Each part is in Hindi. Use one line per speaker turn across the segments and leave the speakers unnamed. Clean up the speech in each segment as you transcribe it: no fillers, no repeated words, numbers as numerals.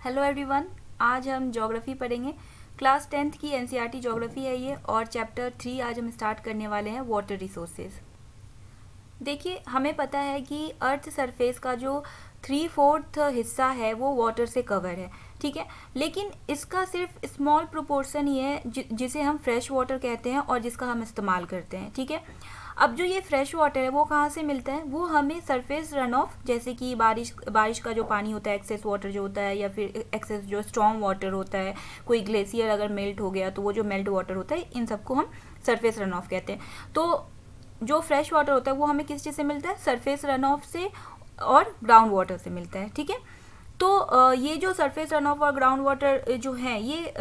Hello everyone. आज हम ज्योग्राफी पढ़ेंगे। क्लास 10th की एनसीईआरटी ज्योग्राफी है ये, और चैप्टर 3 आज हम स्टार्ट करने वाले हैं, वाटर रिसोर्सेज। देखिए, हमें पता है कि अर्थ सरफेस का जो 3/4 हिस्सा है वो वाटर से कवर है, ठीक है। लेकिन इसका सिर्फ स्मॉल प्रोपोर्शन ही है जिसे हम फ्रेश वाटर कहते हैं और जिसका हम इस्तेमाल करते हैं, ठीक है। अब जो ये फ्रेश वाटर है वो कहाँ से मिलता है? वो हमें सरफेस रन ऑफ, जैसे कि बारिश का जो पानी होता है, एक्सेस वाटर जो होता है, या फिर एक्सेस जो स्ट्रॉन्ग वाटर होता है, कोई ग्लेशियर अगर मेल्ट हो गया तो वो जो मेल्ट वाटर होता है, इन सबको हम सरफेस रन ऑफ कहते हैं। तो जो फ्रेश वाटर होता है वो हमें किस चीज़ से मिलता है? सरफेस रन ऑफ से और ग्राउंड वाटर से मिलता है, ठीक है। तो ये जो सरफेस रन ऑफ और ग्राउंड वाटर जो हैं ये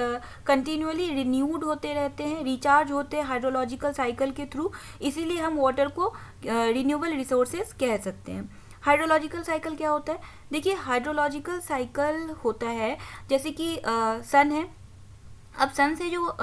कंटिन्यूअली रिन्यूड होते रहते हैं, रिचार्ज होते हैं हाइड्रोलॉजिकल साइकिल के थ्रू। इसीलिए हम वाटर को रिन्यूएबल रिसोर्सेज कह सकते हैं। हाइड्रोलॉजिकल साइकिल क्या होता है? देखिए, हाइड्रोलॉजिकल साइकिल होता है जैसे कि सन है। अब सन से जो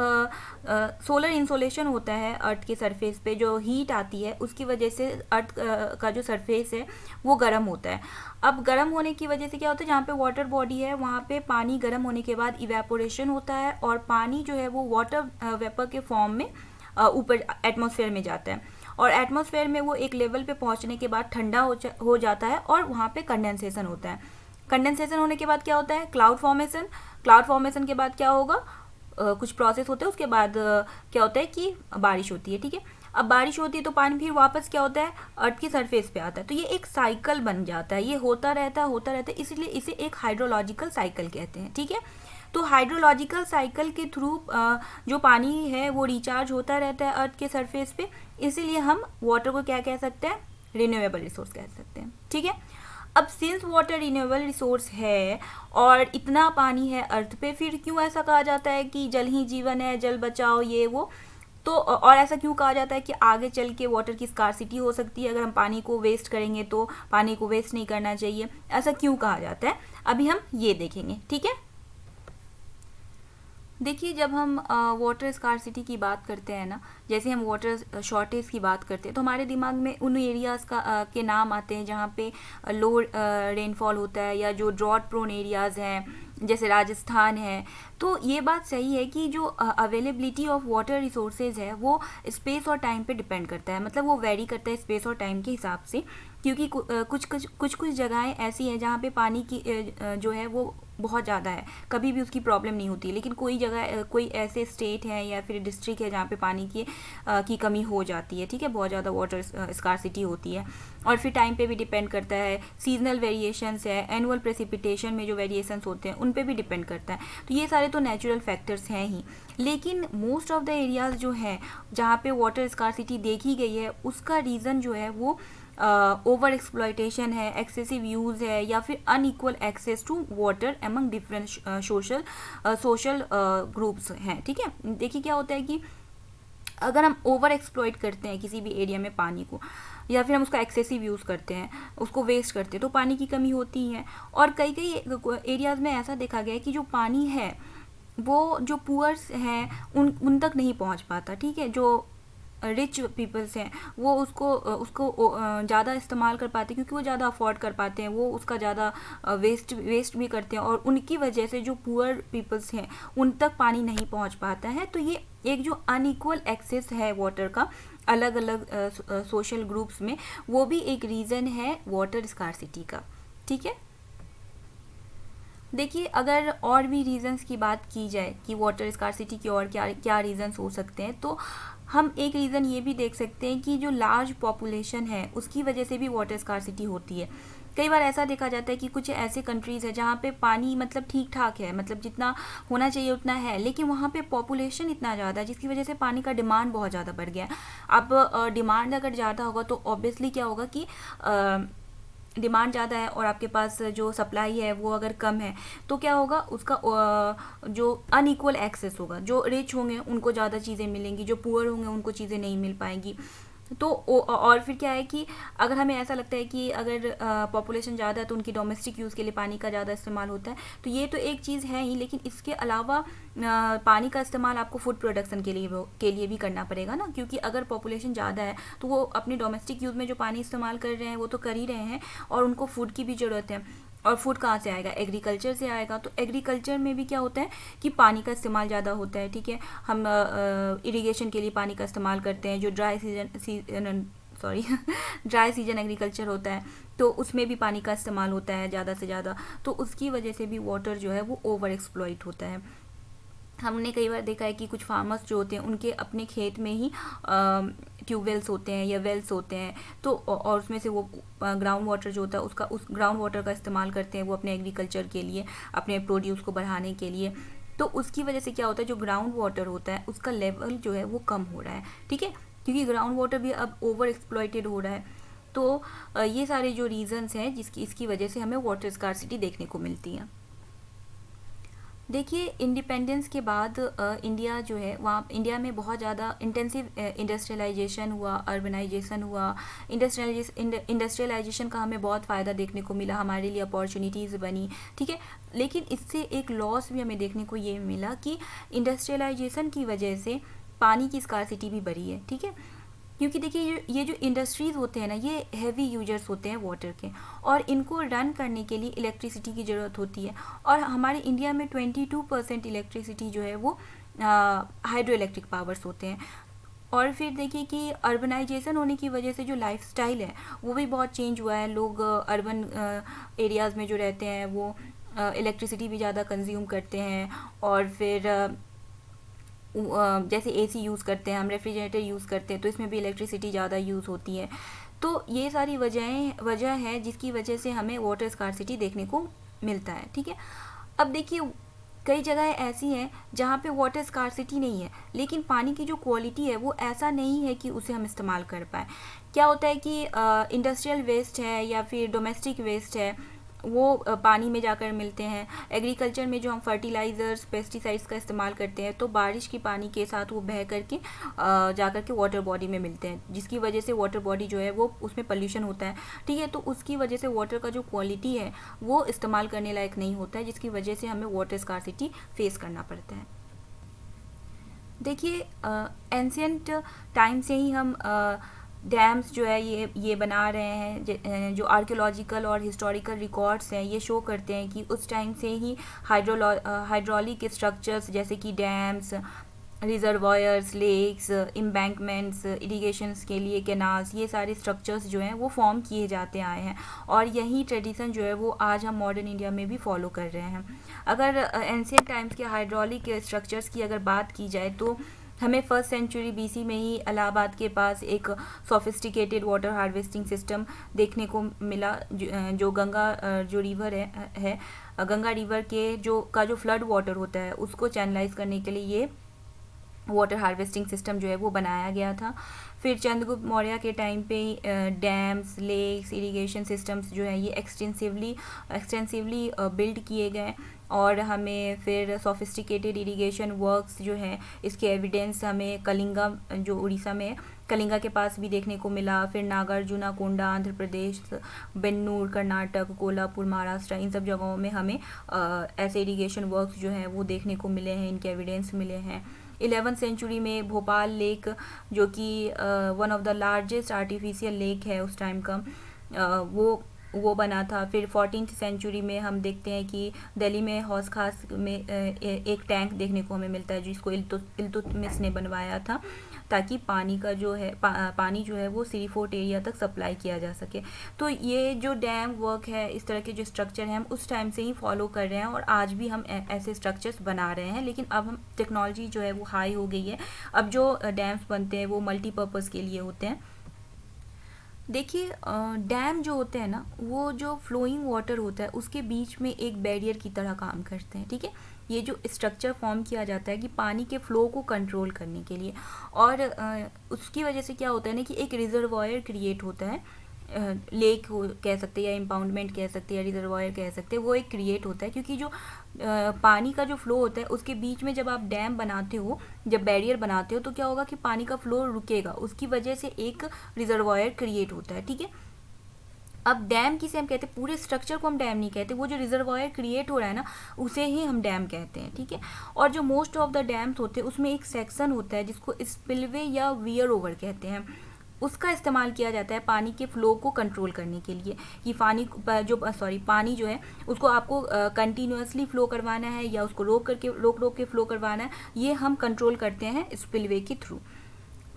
सोलर इंसोलेशन होता है अर्थ के सरफेस पे, जो हीट आती है उसकी वजह से अर्थ का जो सरफेस है वो गर्म होता है। अब गर्म होने की वजह से क्या होता है, जहाँ पे वाटर बॉडी है वहाँ पे पानी गर्म होने के बाद इवेपोरेशन होता है, और पानी जो है वो वाटर वेपर के फॉर्म में ऊपर एटमॉस्फेयर में जाता है, और एटमॉस्फेयर में वो एक लेवल पे पहुँचने के बाद ठंडा हो जाता है, और वहाँ पे कंडेंसेशन होता है। कंडेंसेशन होने के बाद क्या होता है? Cloud formation. क्लाउड फॉर्मेशन के बाद क्या होगा? कुछ प्रोसेस होते हैं, उसके बाद क्या होता है कि बारिश होती है, ठीक है। अब बारिश होती है तो पानी फिर वापस क्या होता है? अर्थ की सरफेस पे आता है। तो ये एक साइकिल बन जाता है, ये होता रहता है, इसलिए इसे एक हाइड्रोलॉजिकल साइकिल कहते हैं, ठीक है। तो हाइड्रोलॉजिकल साइकिल के थ्रू जो पानी है वो रिचार्ज होता रहता है अर्थ के सरफेस पे, इसीलिए हम वाटर को क्या कह सकते हैं? रिन्यूएबल रिसोर्स कह सकते हैं, ठीक है। अब सिंस वाटर रिन्यूएबल रिसोर्स है और इतना पानी है अर्थ पे, फिर क्यों ऐसा कहा जाता है कि जल ही जीवन है, जल बचाओ, ये वो? तो और ऐसा क्यों कहा जाता है कि आगे चल के वाटर की स्कार्सिटी हो सकती है, अगर हम पानी को वेस्ट करेंगे तो पानी को वेस्ट नहीं करना चाहिए, ऐसा क्यों कहा जाता है? अभी हम ये देखेंगे, ठीक है। देखिए, जब हम वाटर स्कार्सिटी की बात करते हैं ना, जैसे हम वाटर शॉर्टेज की बात करते हैं, तो हमारे दिमाग में उन एरियाज़ के नाम आते हैं जहाँ पे लो रेनफॉल होता है, या जो ड्रॉट प्रोन एरियाज़ हैं जैसे राजस्थान है। तो ये बात सही है कि जो अवेलेबिलिटी ऑफ वाटर रिसोर्सेज है वो स्पेस और टाइम पे डिपेंड करता है, मतलब वो वेरी करता है स्पेस और टाइम के हिसाब से, क्योंकि कुछ जगहें ऐसी हैं जहाँ पे पानी की जो है वो बहुत ज़्यादा है, कभी भी उसकी प्रॉब्लम नहीं होती। लेकिन कोई जगह, कोई ऐसे स्टेट है या फिर डिस्ट्रिक्ट है जहाँ पे पानी की कमी हो जाती है, ठीक है, बहुत ज़्यादा वाटर स्कार्सिटी होती है। और फिर टाइम पे भी डिपेंड करता है, सीजनल वेरिएशंस है, एनुअल प्रेसिपिटेशन में जो वेरिएशंस होते हैं उन पे भी डिपेंड करता है। तो ये सारे तो नेचुरल फैक्टर्स हैं ही, लेकिन मोस्ट ऑफ द एरियाज़ जो हैं जहाँ पे वाटर स्कार्सिटी देखी गई है उसका रीज़न जो है वो ओवर एक्सप्लॉयटेशन है, एक्सेसिव यूज़ है, या फिर unequal access to water among different social groups हैं, ठीक है। देखिए, क्या होता है कि अगर हम ओवर एक्सप्लॉइट करते हैं किसी भी एरिया में पानी को, या फिर हम उसका एक्सेसिव यूज़ करते हैं, उसको वेस्ट करते हैं, तो पानी की कमी होती है। और कई एरियाज़ में ऐसा देखा गया है कि जो पानी है वो जो पुअर्स हैं उन तक नहीं पहुंच पाता, ठीक है। जो रिच पीपल्स हैं वो उसको ज़्यादा इस्तेमाल कर पाते हैं, क्योंकि वो ज़्यादा अफोर्ड कर पाते हैं, वो उसका ज़्यादा वेस्ट भी करते हैं, और उनकी वजह से जो पुअर पीपल्स हैं उन तक पानी नहीं पहुंच पाता है। तो ये एक जो अनइक्वल एक्सेस है वाटर का अलग अलग सोशल ग्रुप्स में, वो भी एक रीज़न है वाटर स्कार्सिटी का, ठीक है। देखिए, अगर और भी रीज़न्स की बात की जाए कि वाटर स्कार्सिटी की और क्या क्या रीज़न्स हो सकते हैं, तो हम एक रीज़न ये भी देख सकते हैं कि जो लार्ज पॉपुलेशन है उसकी वजह से भी वाटर स्कार्सिटी होती है। कई बार ऐसा देखा जाता है कि कुछ ऐसे कंट्रीज़ है जहाँ पे पानी मतलब ठीक ठाक है, मतलब जितना होना चाहिए उतना है, लेकिन वहाँ पे पॉपुलेशन इतना ज़्यादा है जिसकी वजह से पानी का डिमांड बहुत ज़्यादा बढ़ गया है। अब डिमांड अगर ज़्यादा होगा तो ऑब्वियसली क्या होगा कि डिमांड ज़्यादा है और आपके पास जो सप्लाई है वो अगर कम है, तो क्या होगा, उसका जो अनइक्वल एक्सेस होगा, जो रिच होंगे उनको ज़्यादा चीज़ें मिलेंगी, जो पुअर होंगे उनको चीज़ें नहीं मिल पाएंगी। तो और फिर क्या है कि अगर हमें ऐसा लगता है कि अगर पॉपुलेशन ज़्यादा है तो उनकी डोमेस्टिक यूज़ के लिए पानी का ज़्यादा इस्तेमाल होता है, तो ये तो एक चीज़ है ही, लेकिन इसके अलावा पानी का इस्तेमाल आपको फूड प्रोडक्शन के लिए भी करना पड़ेगा ना, क्योंकि अगर पॉपुलेशन ज़्यादा है तो वो अपनी डोमेस्टिक यूज़ में जो पानी इस्तेमाल कर रहे हैं वो तो कर ही रहे हैं, और उनको फूड की भी ज़रूरत है। और फूड कहाँ से आएगा, एग्रीकल्चर से आएगा। तो एग्रीकल्चर में भी क्या होता है कि पानी का इस्तेमाल ज़्यादा होता है, ठीक है। हम इरिगेशन के लिए पानी का इस्तेमाल करते हैं। जो ड्राई सीजन एग्रीकल्चर होता है तो उसमें भी पानी का इस्तेमाल होता है ज़्यादा से ज़्यादा, तो उसकी वजह से भी वाटर जो है वो ओवर एक्सप्लॉइट होता है। हमने कई बार देखा है कि कुछ फार्मर्स जो होते हैं उनके अपने खेत में ही ट्यूबवेल्स होते हैं या वेल्स होते हैं, तो और उसमें से वो ग्राउंड वाटर जो होता है उस ग्राउंड वाटर का इस्तेमाल करते हैं वो अपने एग्रीकल्चर के लिए, अपने प्रोड्यूस को बढ़ाने के लिए। तो उसकी वजह से क्या होता है, जो ग्राउंड वाटर होता है उसका लेवल जो है वो कम हो रहा है, ठीक है, क्योंकि ग्राउंड वाटर भी अब ओवर एक्सप्लॉइटेड हो रहा है। तो ये सारे जो रीजंस हैं इसकी वजह से हमें वाटर स्कार्सिटी देखने को मिलती है। देखिए, इंडिपेंडेंस के बाद इंडिया जो है वहाँ इंडिया में बहुत ज़्यादा इंटेंसिव इंडस्ट्रियलाइजेशन हुआ, अर्बनाइजेशन हुआ। इंडस्ट्रियलाइजेशन का हमें बहुत फ़ायदा देखने को मिला, हमारे लिए अपॉर्चुनिटीज़ बनी, ठीक है। लेकिन इससे एक लॉस भी हमें देखने को ये मिला कि इंडस्ट्रियलाइजेशन की वजह से पानी की स्कार्सिटी भी बढ़ी है, ठीक है। क्योंकि देखिए ये जो इंडस्ट्रीज़ होते हैं ना, ये हैवी यूजर्स होते हैं वाटर के, और इनको रन करने के लिए इलेक्ट्रिसिटी की ज़रूरत होती है। और हमारे इंडिया में 22% इलेक्ट्रिसिटी जो है वो हाइड्रो इलेक्ट्रिक पावर्स होते हैं। और फिर देखिए कि अर्बनाइजेशन होने की वजह से जो लाइफस्टाइल है वो भी बहुत चेंज हुआ है। लोग अर्बन एरियाज़ में जो रहते हैं वो इलेक्ट्रिसिटी भी ज़्यादा कंज्यूम करते हैं, और फिर जैसे एसी यूज़ करते हैं हम, रेफ्रिजरेटर यूज़ करते हैं, तो इसमें भी इलेक्ट्रिसिटी ज़्यादा यूज़ होती है। तो ये सारी वजह है जिसकी वजह से हमें वाटर स्कार्सिटी देखने को मिलता है, ठीक है। अब देखिए, कई जगह ऐसी हैं जहाँ पे वाटर स्कार्सिटी नहीं है, लेकिन पानी की जो क्वालिटी है वो ऐसा नहीं है कि उसे हम इस्तेमाल कर पाएँ। क्या होता है कि इंडस्ट्रियल वेस्ट है या फिर डोमेस्टिक वेस्ट है, वो पानी में जाकर मिलते हैं। एग्रीकल्चर में जो हम फर्टिलाइज़र्स, पेस्टिसाइड्स का इस्तेमाल करते हैं, तो बारिश की पानी के साथ वो बह करके जाकर के वाटर बॉडी में मिलते हैं, जिसकी वजह से वाटर बॉडी जो है वो उसमें पोल्यूशन होता है, ठीक है। तो उसकी वजह से वाटर का जो क्वालिटी है वो इस्तेमाल करने लायक नहीं होता है, जिसकी वजह से हमें वाटर स्कार्सिटी फेस करना पड़ता है। देखिए, एंशियंट टाइम से ही हम डैम्स जो है ये बना रहे हैं। जो आर्कियोलॉजिकल और हिस्टोरिकल रिकॉर्ड्स हैं ये शो करते हैं कि उस टाइम से ही हाइड्रोलिक स्ट्रक्चर्स जैसे कि dams, reservoirs, lakes, embankments, irrigations के लिए कैनाल्स, ये सारे स्ट्रक्चर्स जो हैं वो फॉर्म किए जाते आए हैं, और यही ट्रेडिशन जो है वो आज हम मॉडर्न इंडिया में भी फॉलो कर रहे हैं। अगर एंशिएंट टाइम्स के हाइड्रोलिक स्ट्रक्चर्स की अगर बात की जाए तो हमें 1st सेंचुरी BC में ही इलाहाबाद के पास एक सोफिस्टिकेटेड वाटर हार्वेस्टिंग सिस्टम देखने को मिला, जो गंगा जो रिवर है गंगा रिवर के जो फ्लड वाटर होता है उसको चैनलाइज करने के लिए ये वाटर हार्वेस्टिंग सिस्टम जो है वो बनाया गया था। फिर चंद्रगुप्त मौर्य के टाइम पे डैम्स, लेक्स, इरिगेशन सिस्टम्स जो है ये एक्सटेंसिवली बिल्ड किए गए, और हमें फिर सोफिस्टिकेटेड इरिगेशन वर्क्स जो है इसके एविडेंस हमें कलिंगा, जो उड़ीसा में है, कलिंगा के पास भी देखने को मिला। फिर नागार्जुना कोंडा आंध्र प्रदेश, बेन्नूर कर्नाटक, कोल्हापुर महाराष्ट्र, इन सब जगहों में हमें ऐसे इरिगेशन वर्क्स जो हैं वो देखने को मिले हैं, इनके एविडेंस मिले हैं। 11th सेंचुरी में भोपाल लेक, जो कि one of the largest artificial lake है उस टाइम का, वो बना था। फिर 14th सेंचुरी में हम देखते हैं कि दिल्ली में हौस खास में एक टैंक देखने को हमें मिलता है जिसको इल्तुतमिश ने बनवाया था, ताकि पानी जो है वो सीरीफोर्ट एरिया तक सप्लाई किया जा सके। तो ये जो डैम वर्क है, इस तरह के जो स्ट्रक्चर हैं हम उस टाइम से ही फॉलो कर रहे हैं, और आज भी हम ऐसे स्ट्रक्चर्स बना रहे हैं। लेकिन अब हम टेक्नोलॉजी जो है वो हाई हो गई है, अब जो डैम्स बनते हैं वो मल्टीपर्पज़ के लिए होते हैं। देखिए, डैम जो होते हैं ना, वो जो फ्लोइंग वाटर होता है उसके बीच में एक बैरियर की तरह काम करते हैं, ठीक है। ये जो स्ट्रक्चर फॉर्म किया जाता है कि पानी के फ्लो को कंट्रोल करने के लिए, और उसकी वजह से क्या होता है ना कि एक रिजर्वायर क्रिएट होता है, लेक कह सकते हैं या इम्पाउंडमेंट कह सकते हैं या रिजर्वायर कह सकते हैं, वो एक क्रिएट होता है। क्योंकि जो पानी का जो फ्लो होता है उसके बीच में जब आप डैम बनाते हो, जब बैरियर बनाते हो, तो क्या होगा कि पानी का फ्लो रुकेगा, उसकी वजह से एक रिजर्वायर क्रिएट होता है, ठीक है। अब डैम किसे हम कहते हैं, पूरे स्ट्रक्चर को हम डैम नहीं कहते, वो जो रिजर्वायर क्रिएट हो रहा है ना उसे ही हम डैम कहते हैं, ठीक है। और जो मोस्ट ऑफ द डैम्स होते हैं उसमें एक सेक्शन होता है जिसको स्पिलवे या वियर ओवर कहते हैं। उसका इस्तेमाल किया जाता है पानी के फ्लो को कंट्रोल करने के लिए, कि पानी जो है उसको आपको कंटिन्यूअसली फ्लो करवाना है या उसको रोक के फ्लो करवाना है, ये हम कंट्रोल करते हैं स्पिलवे के थ्रू।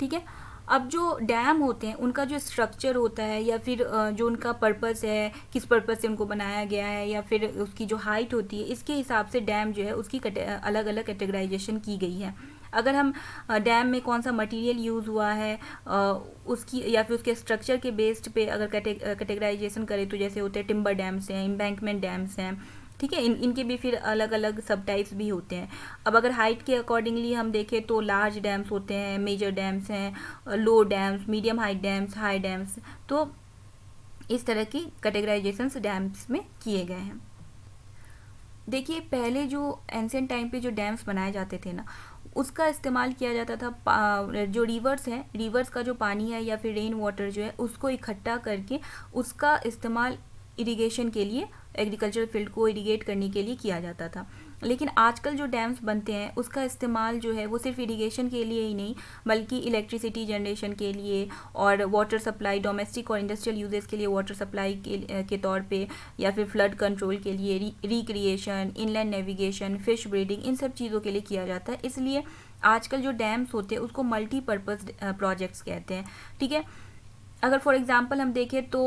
ठीक है। अब जो डैम होते हैं उनका जो स्ट्रक्चर होता है या फिर जो उनका पर्पस है, किस पर्पस से उनको बनाया गया है, या फिर उसकी जो हाइट होती है, इसके हिसाब से डैम जो है उसकी अलग अलग कैटेगराइजेशन की गई है। अगर हम डैम में कौन सा मटेरियल यूज़ हुआ है उसकी या फिर उसके स्ट्रक्चर के बेस्ड पे अगर कैटेगराइजेशन करें तो जैसे होते हैं टिम्बर डैम्स हैं, एम्बैंकमेंट डैम्स हैं। ठीक है। इनके भी फिर अलग अलग सब टाइप्स भी होते हैं। अब अगर हाइट के अकॉर्डिंगली हम देखें तो लार्ज डैम्स होते हैं, मेजर डैम्स हैं, low dams, medium height dams, high dams. तो इस तरह की कैटेगराइजेशंस डैम्स में किए गए हैं। देखिए पहले जो एंशिएंट टाइम पे जो डैम्स बनाए जाते थे ना, उसका इस्तेमाल किया जाता था जो रिवर्स हैं, रिवर्स का जो पानी है या फिर रेन वाटर जो है उसको इकट्ठा करके उसका इस्तेमाल इरिगेशन के लिए, एग्रीकल्चर फील्ड को इरिगेट करने के लिए किया जाता था। लेकिन आजकल जो डैम्स बनते हैं उसका इस्तेमाल जो है वो सिर्फ इरिगेशन के लिए ही नहीं बल्कि इलेक्ट्रिसिटी जनरेशन के लिए और वाटर सप्लाई, डोमेस्टिक और इंडस्ट्रियल यूजेस के लिए वाटर सप्लाई के तौर पे, या फिर फ्लड कंट्रोल के लिए, recreation, inland navigation, fish breeding, इन सब चीज़ों के लिए किया जाता है। इसलिए आजकल जो डैम्स होते हैं उसको मल्टीपर्पज़ प्रोजेक्ट्स कहते हैं। ठीक है। अगर फॉर एग्जांपल हम देखें तो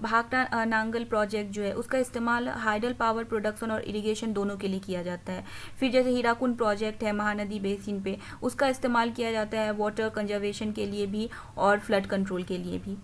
भाखड़ा नांगल प्रोजेक्ट जो है उसका इस्तेमाल हाइडल पावर प्रोडक्शन और इरिगेशन दोनों के लिए किया जाता है। फिर जैसे हीराकुंड प्रोजेक्ट है महानदी बेसिन पे, उसका इस्तेमाल किया जाता है वाटर कंजर्वेशन के लिए भी और फ्लड कंट्रोल के लिए भी।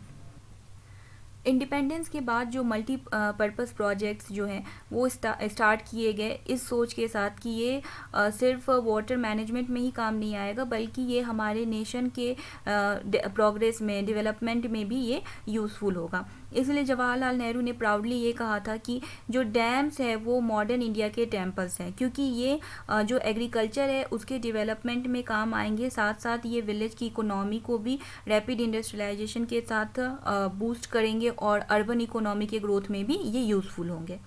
इंडिपेंडेंस के बाद जो मल्टी पर्पस प्रोजेक्ट्स जो हैं वो स्टार्ट किए गए इस सोच के साथ कि ये सिर्फ वाटर मैनेजमेंट में ही काम नहीं आएगा बल्कि ये हमारे नेशन के प्रोग्रेस में, डेवलपमेंट में भी ये यूज़फुल होगा। इसलिए जवाहरलाल नेहरू ने प्राउडली ये कहा था कि जो डैम्स है वो मॉडर्न इंडिया के टेम्पल्स हैं, क्योंकि ये जो एग्रीकल्चर है उसके डेवलपमेंट में काम आएंगे, साथ साथ ये विलेज की इकोनॉमी को भी रैपिड इंडस्ट्रियलाइजेशन के साथ बूस्ट करेंगे और अर्बन इकोनॉमी के ग्रोथ में भी ये यूज़फुल होंगे।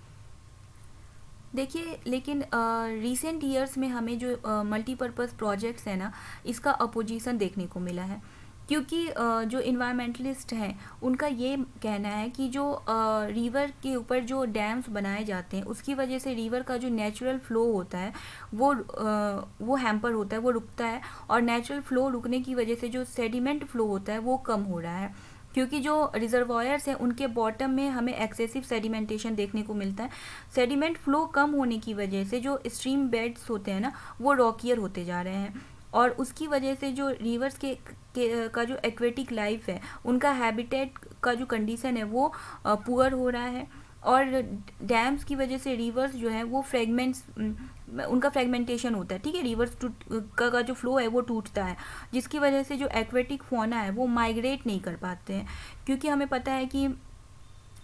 देखिए लेकिन रिसेंट ईयर्स में हमें जो मल्टीपर्पज़ प्रोजेक्ट्स हैं ना, इसका अपोजिशन देखने को मिला है, क्योंकि जो इन्वायरमेंटलिस्ट हैं उनका ये कहना है कि जो रिवर के ऊपर जो डैम्स बनाए जाते हैं उसकी वजह से रिवर का जो नेचुरल फ्लो होता है वो हैम्पर होता है, वो रुकता है, और नेचुरल फ्लो रुकने की वजह से जो सेडिमेंट फ्लो होता है वो कम हो रहा है, क्योंकि जो रिजर्वायर्स हैं उनके बॉटम में हमें एक्सेसिव सेडिमेंटेशन देखने को मिलता है। सेडिमेंट फ्लो कम होने की वजह से जो स्ट्रीम बेड्स होते हैं ना वो रॉकियर होते जा रहे हैं, और उसकी वजह से जो रिवर्स का जो एक्वेटिक लाइफ है उनका हैबिटेट का जो कंडीशन है वो पुअर हो रहा है, और डैम्स की वजह से रिवर्स जो है वो उनका फ्रेगमेंटेशन होता है। ठीक है। रिवर्स का जो फ्लो है वो टूटता है, जिसकी वजह से जो एक्वेटिक फौना है वो माइग्रेट नहीं कर पाते हैं, क्योंकि हमें पता है कि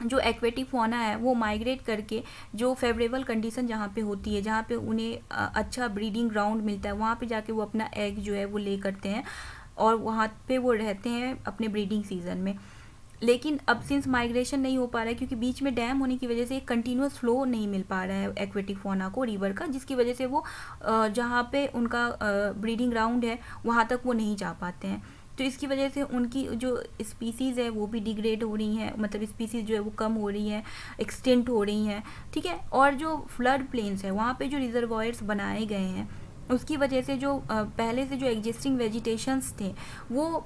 जो एक्वेटिक फौना है वो माइग्रेट करके जो फेवरेबल कंडीशन जहाँ पे होती है, जहाँ पे उन्हें अच्छा ब्रीडिंग ग्राउंड मिलता है, वहाँ पे जाके वो अपना एग जो है वो ले करते हैं और वहाँ पे वो रहते हैं अपने ब्रीडिंग सीजन में। लेकिन अब सिंस माइग्रेशन नहीं हो पा रहा है क्योंकि बीच में डैम होने की वजह से एक कंटिन्यूस फ्लो नहीं मिल पा रहा है एक्वेटिक फौना को रिवर का, जिसकी वजह से वो जहाँ पे उनका ब्रीडिंग ग्राउंड है वहाँ तक वो नहीं जा पाते हैं। तो इसकी वजह से उनकी जो स्पीसीज़ है वो भी डिग्रेड हो रही हैं, मतलब स्पीसीज़ जो है वो कम हो रही हैं, एक्सटिंक्ट हो रही हैं। ठीक है। और जो फ्लड प्लेन्स है वहाँ पे जो रिजर्वायर्स बनाए गए हैं उसकी वजह से जो पहले से जो एग्जिस्टिंग वेजिटेशंस थे वो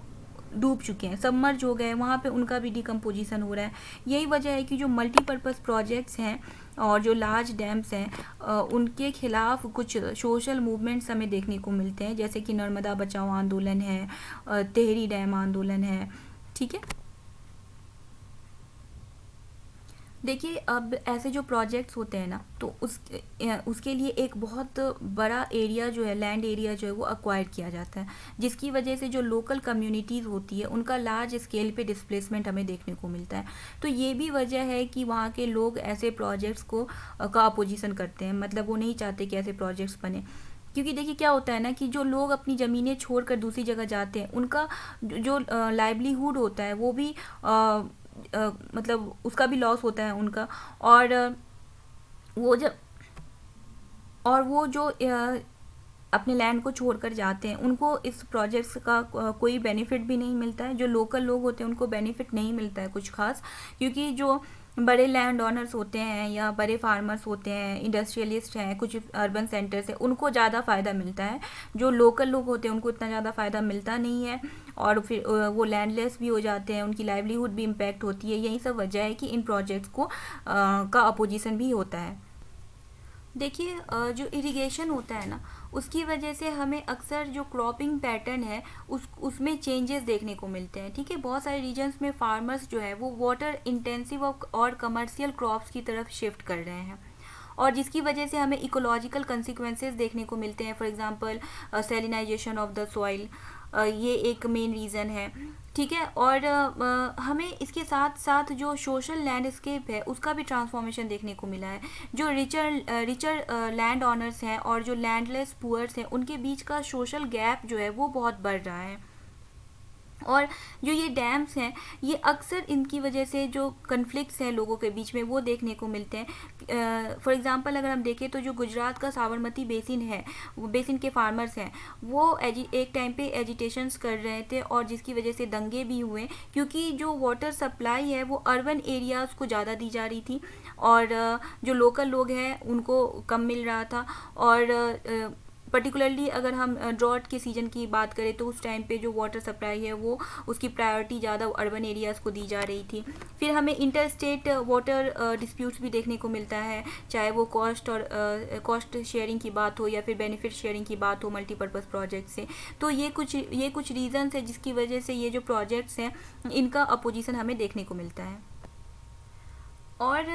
डूब चुके हैं, सबमर्ज हो गए, वहाँ पे उनका भी डिकम्पोजिशन हो रहा है। यही वजह है कि जो मल्टीपर्पज़ प्रोजेक्ट्स हैं और जो लार्ज डैम्स हैं उनके खिलाफ कुछ सोशल मूवमेंट्स हमें देखने को मिलते हैं, जैसे कि नर्मदा बचाओ आंदोलन है, तेहरी डैम आंदोलन है। ठीक है। देखिए अब ऐसे जो प्रोजेक्ट्स होते हैं ना तो उसके लिए एक बहुत बड़ा एरिया जो है, लैंड एरिया जो है वो अक्वायर किया जाता है, जिसकी वजह से जो लोकल कम्युनिटीज़ होती है उनका लार्ज स्केल पे डिस्प्लेसमेंट हमें देखने को मिलता है। तो ये भी वजह है कि वहाँ के लोग ऐसे प्रोजेक्ट्स का अपोजिशन करते हैं, मतलब वो नहीं चाहते कि ऐसे प्रोजेक्ट्स बने। क्योंकि देखिए क्या होता है ना कि जो लोग अपनी ज़मीनें छोड़कर दूसरी जगह जाते हैं उनका जो लाइवलीहुड होता है वो भी मतलब उसका भी लॉस होता है उनका, और वो जब और वो जो अपने लैंड को छोड़कर जाते हैं, उनको इस प्रोजेक्ट्स का कोई बेनिफिट भी नहीं मिलता है। जो लोकल लोग होते हैं उनको बेनिफिट नहीं मिलता है कुछ खास, क्योंकि जो बड़े लैंड ओनर्स होते हैं या बड़े फार्मर्स होते हैं, इंडस्ट्रियलिस्ट हैं, कुछ अर्बन सेंटर्स हैं, उनको ज़्यादा फ़ायदा मिलता है। जो लोकल लोग होते हैं उनको इतना ज़्यादा फ़ायदा मिलता नहीं है और फिर वो लैंडलेस भी हो जाते हैं, उनकी लाइवलीहुड भी इम्पैक्ट होती है। यही सब वजह है कि इन प्रोजेक्ट्स को का अपोजिशन भी होता है। देखिए जो इरिगेशन होता है ना, उसकी वजह से हमें अक्सर जो क्रॉपिंग पैटर्न है उसमें चेंजेस देखने को मिलते हैं। ठीक है, बहुत सारे रीजन्स में फार्मर्स जो है वो वाटर इंटेंसिव और कमर्शियल क्रॉप्स की तरफ शिफ्ट कर रहे हैं, और जिसकी वजह से हमें इकोलॉजिकल कंसिक्वेंसेस देखने को मिलते हैं। For example salinization of the soil, ये एक मेन रीज़न है। ठीक है, और हमें इसके साथ साथ जो सोशल लैंडस्केप है उसका भी ट्रांसफॉर्मेशन देखने को मिला है। जो रिचर लैंड ऑनर्स हैं और जो लैंडलेस पुअर्स हैं, उनके बीच का सोशल गैप जो है वो बहुत बढ़ रहा है। और जो ये डैम्स हैं, ये अक्सर इनकी वजह से जो कन्फ्लिक्ट्स हैं लोगों के बीच में वो देखने को मिलते हैं। फॉर एग्जांपल अगर हम देखें तो जो गुजरात का साबरमती बेसिन है, वो बेसिन के फार्मर्स हैं, वो एक टाइम पे एजिटेशंस कर रहे थे और जिसकी वजह से दंगे भी हुए, क्योंकि जो वाटर सप्लाई है वो अर्बन एरियाज़ को ज़्यादा दी जा रही थी और जो लोकल लोग हैं उनको कम मिल रहा था। और पर्टिकुलरली अगर हम ड्रॉट के सीज़न की बात करें तो उस टाइम पे जो वाटर सप्लाई है वो उसकी प्रायोरिटी ज़्यादा अर्बन एरियाज़ को दी जा रही थी। फिर हमें इंटर स्टेट वाटर डिस्प्यूट्स भी देखने को मिलता है, चाहे वो कॉस्ट शेयरिंग की बात हो या फिर बेनिफिट शेयरिंग की बात हो मल्टीपर्पज़ प्रोजेक्ट से। तो ये कुछ रीज़न्स है जिसकी वजह से ये जो प्रोजेक्ट्स हैं इनका अपोजिशन हमें देखने को मिलता है। और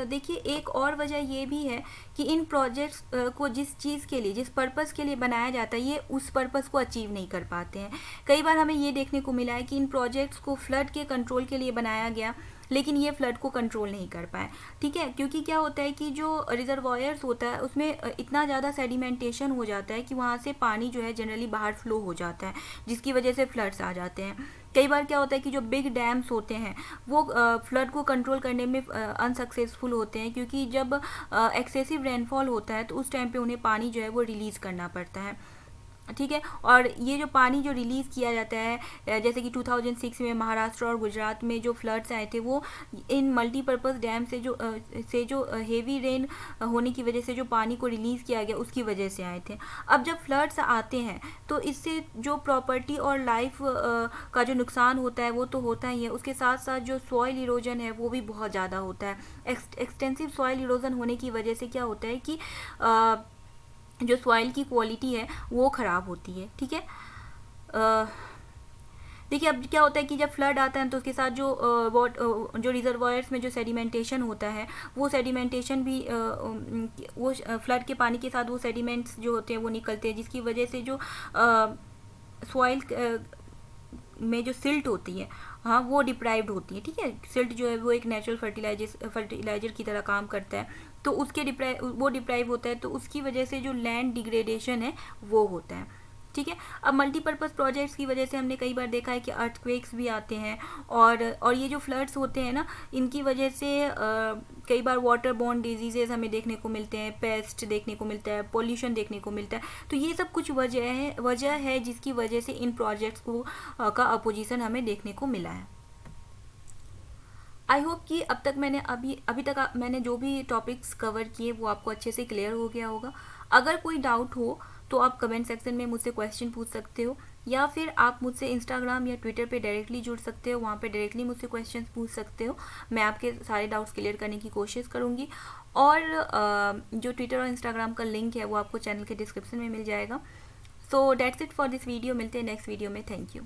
देखिए एक और वजह ये भी है कि इन प्रोजेक्ट्स को जिस चीज़ के लिए, जिस पर्पस के लिए बनाया जाता है, ये उस पर्पस को अचीव नहीं कर पाते हैं। कई बार हमें ये देखने को मिला है कि इन प्रोजेक्ट्स को फ्लड के कंट्रोल के लिए बनाया गया, लेकिन ये फ्लड को कंट्रोल नहीं कर पाए। ठीक है, क्योंकि क्या होता है कि जो रिजर्वायर्स होता है उसमें इतना ज़्यादा सेडिमेंटेशन हो जाता है कि वहाँ से पानी जो है जनरली बाहर फ्लो हो जाता है, जिसकी वजह से फ्लड्स आ जाते हैं। कई बार क्या होता है कि जो बिग डैम्स होते हैं वो फ्लड को कंट्रोल करने में अनसक्सेसफुल होते हैं, क्योंकि जब एक्सेसिव रेनफॉल होता है तो उस टाइम पे उन्हें पानी जो है वो रिलीज़ करना पड़ता है। ठीक है, और ये जो पानी जो रिलीज़ किया जाता है, जैसे कि 2006 में महाराष्ट्र और गुजरात में जो फ्लड्स आए थे वो इन मल्टीपर्पज़ डैम से जो हेवी रेन होने की वजह से जो पानी को रिलीज़ किया गया उसकी वजह से आए थे। अब जब फ्लड्स आते हैं तो इससे जो प्रॉपर्टी और लाइफ का जो नुकसान होता है वो तो होता ही है, उसके साथ साथ जो सॉइल इरोजन है वो भी बहुत ज़्यादा होता है। एक्सटेंसिव सॉइल इरोजन होने की वजह से क्या होता है कि जो सॉइल की क्वालिटी है वो ख़राब होती है। ठीक है, देखिए अब क्या होता है कि जब फ्लड आता है तो उसके साथ जो रिजर्वायर्स में जो सेडिमेंटेशन होता है वो सेडिमेंटेशन भी वो फ्लड के पानी के साथ वो सेडिमेंट्स जो होते हैं वो निकलते हैं, जिसकी वजह से जो सॉइल में जो सिल्ट होती है, हाँ, वो डिप्राइव्ड होती है। ठीक है, सिल्ट जो है वो एक नेचुरल फर्टिलाइजर की तरह काम करता है, तो उसके वो डिप्राइव होता है, तो उसकी वजह से जो लैंड डिग्रेडेशन है वो होता है। ठीक है, अब मल्टीपर्पज़ प्रोजेक्ट्स की वजह से हमने कई बार देखा है कि अर्थक्वेक्स भी आते हैं, और ये जो फ्लड्स होते हैं ना, इनकी वजह से कई बार वाटर बोर्न डिजीजेस हमें देखने को मिलते हैं, पेस्ट देखने को मिलता है, पोल्यूशन देखने को मिलता है। तो ये सब कुछ वजह है जिसकी वजह से इन प्रोजेक्ट्स को का अपोजिशन हमें देखने को मिला है। आई होप कि अब तक अभी तक मैंने जो भी टॉपिक्स कवर किए वो आपको अच्छे से क्लियर हो गया होगा। अगर कोई डाउट हो तो आप कमेंट सेक्शन में मुझसे क्वेश्चन पूछ सकते हो, या फिर आप मुझसे इंस्टाग्राम या ट्विटर पे डायरेक्टली जुड़ सकते हो, वहाँ पे डायरेक्टली मुझसे क्वेश्चन पूछ सकते हो। मैं आपके सारे डाउट्स क्लियर करने की कोशिश करूँगी। और जो ट्विटर और इंस्टाग्राम का लिंक है वो आपको चैनल के डिस्क्रिप्शन में मिल जाएगा। So that's it for this video. मिलते हैं नेक्स्ट वीडियो में। Thank you.